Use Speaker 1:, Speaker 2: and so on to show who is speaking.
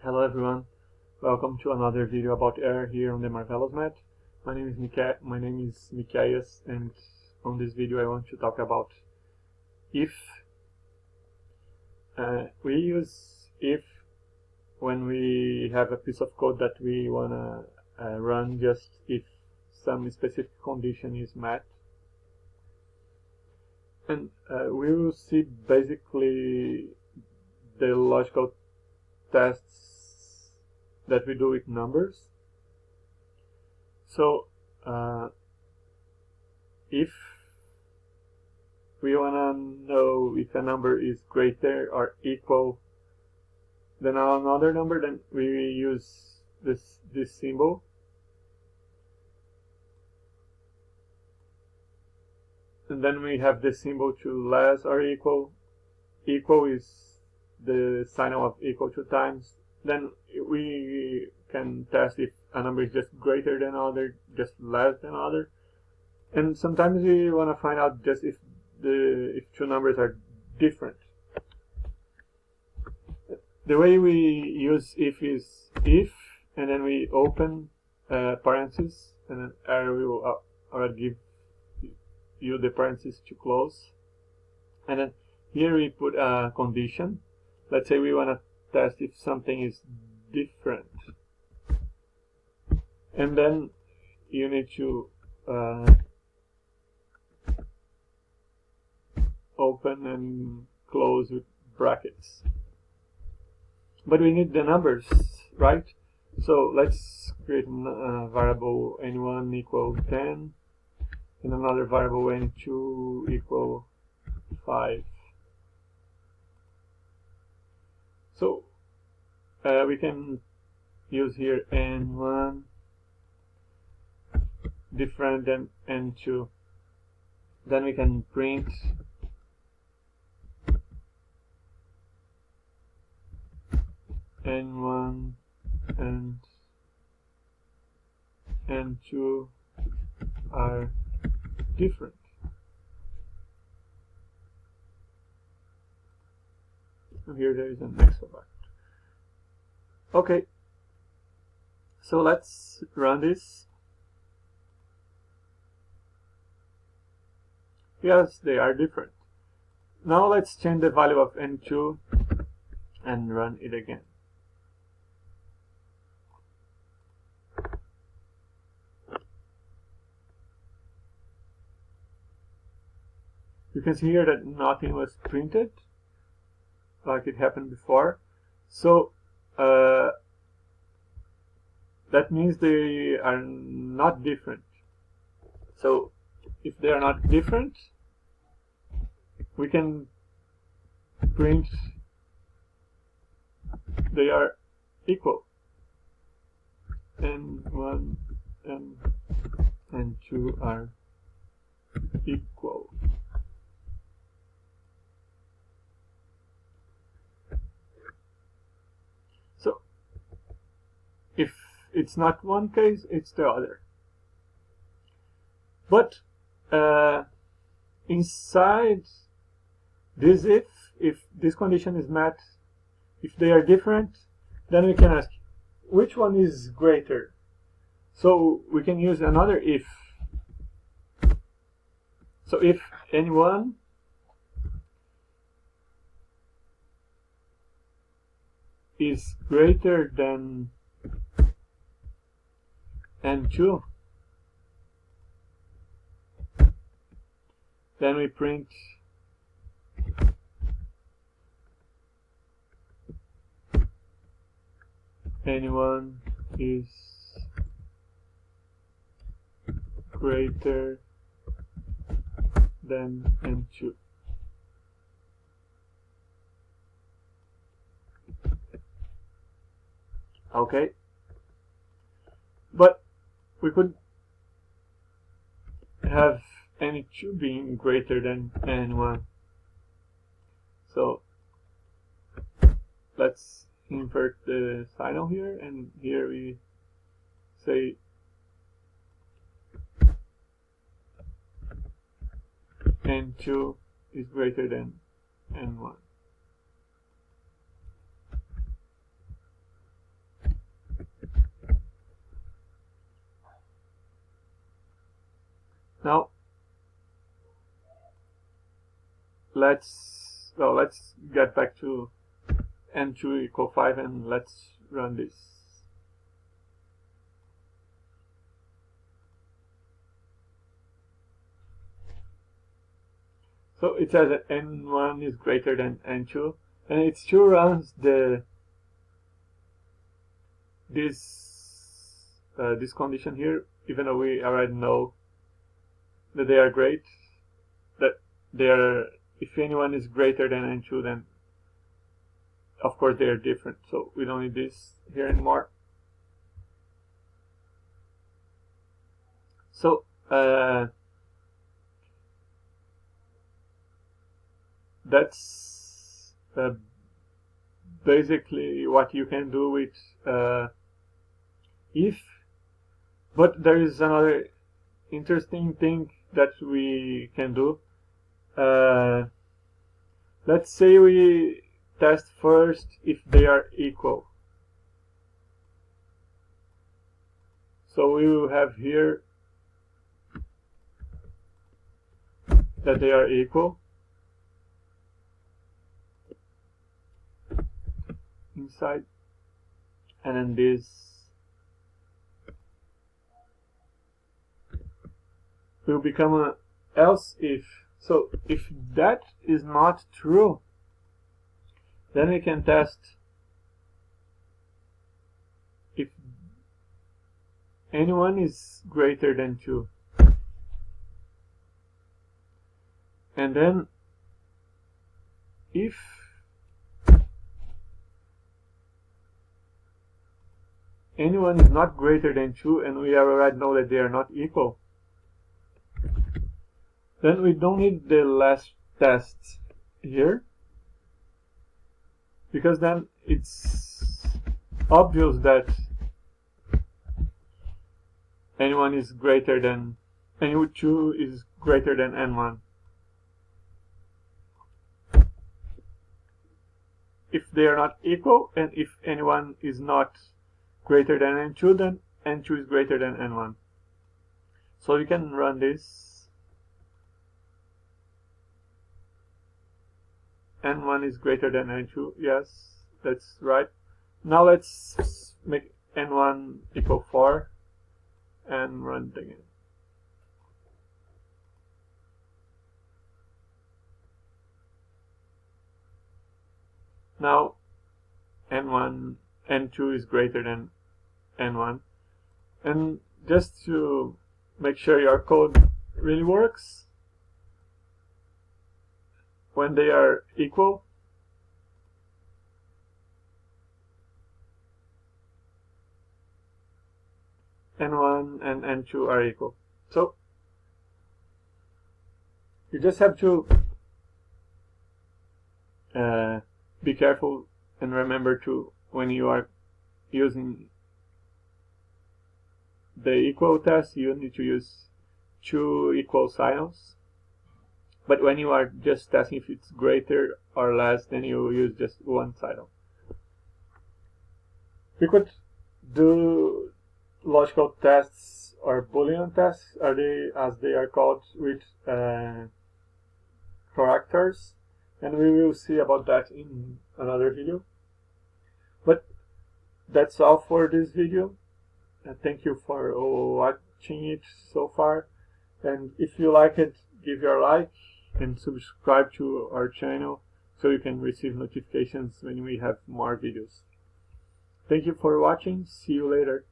Speaker 1: Hello everyone, welcome to another video about R here on the Marvelous Mat. My name is Michaelis, and on this video I want to talk about if. We use if when we have a piece of code that we wanna run just if some specific condition is met, and we will see basically the logical tests that we do with numbers. So if we want to know if a number is greater or equal than another number, then we use this symbol. And then we have the symbol to less or equal. Equal is the sign of equal to times. Then we can test if a number is just greater than other, just less than other. And sometimes we want to find out just if two numbers are different. The way we use if is if, and then we open parentheses, and then I will already give you the parentheses to close. And then here we put a condition. Let's say we want to test if something is different, and then you need to open and close with brackets. But we need the numbers, right? So let's create a variable n1 equal 10 and another variable n2 equal 5. So we can use here n1 different than n2. Then we can print n1 and n2 are different. And here there is an extra bracket. Okay, so let's run this. Yes, they are different. Now let's change the value of n2 and run it again. You can see here that nothing was printed like it happened before. So that means they are not different. So if they are not different, we can print they are equal. N1 and N2 are equal. So if it's not one case, it's the other. But inside this if this condition is met, if they are different, then we can ask which one is greater. So we can use another if. So if n1 is greater than n2, then we print n1 is greater than n2. Okay, but we could have n2 being greater than n1. So let's invert the signal here, and here we say n2 is greater than n1. let's get back to n2 equal 5 and let's run this. So it says that n1 is greater than n2, and it still runs this condition here, even though we already know that they are great, that they are, if n1 is greater than n2, then of course they are different, so we don't need this here anymore. So that's basically what you can do with if. But there is another interesting thing that we can do. Let's say we test first if they are equal. So we will have here that they are equal inside, and then this will become a else if. So if that is not true, then we can test if n1 is greater than 2. And then if n1 is not greater than 2, and we already know that they are not equal, then we don't need the last test here, because then it's obvious that n1 is greater than n2 is greater than n1. If they are not equal, and if n1 is not greater than n2, then n2 is greater than n1. So you can run this. n1 is greater than n2. Yes, that's right. Now let's make n1 equal 4 and run it again. Now n2 is greater than n1. And just to make sure your code really works, when they are equal, n1 and n2 are equal. So you just have to be careful and remember to, when you are using the equal test, you need to use 2 equal signs. But when you are just testing if it's greater or less, then you use just 1 sign. We could do logical tests or Boolean tests, as they are called, with characters, and we will see about that in another video. But that's all for this video. Thank you for watching it so far, and if you like it, give your like and subscribe to our channel so you can receive notifications when we have more videos. Thank you for watching. See you later.